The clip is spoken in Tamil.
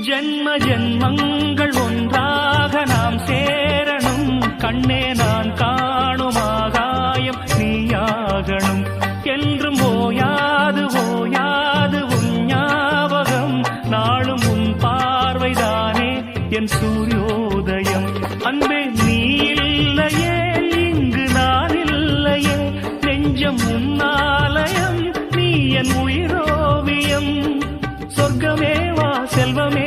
ஜென்ம ஜென்மங்கள் ஒன்றாக நாம் சேரணும். கண்ணே நான் காணும் ஆகாயம் நீயாகணும். என்றும் ஓயாது ஓயாது உன் ஞாபகம். நாளும் உன் பார்வைதானே என் சூரியோதயம். அன்பே நீ இல்லையே இங்கு நான் இல்லையே. நெஞ்சம் உன்னாலயம் நீ என் உயிரோவியம். சொர்க்கமே வா செல்வமே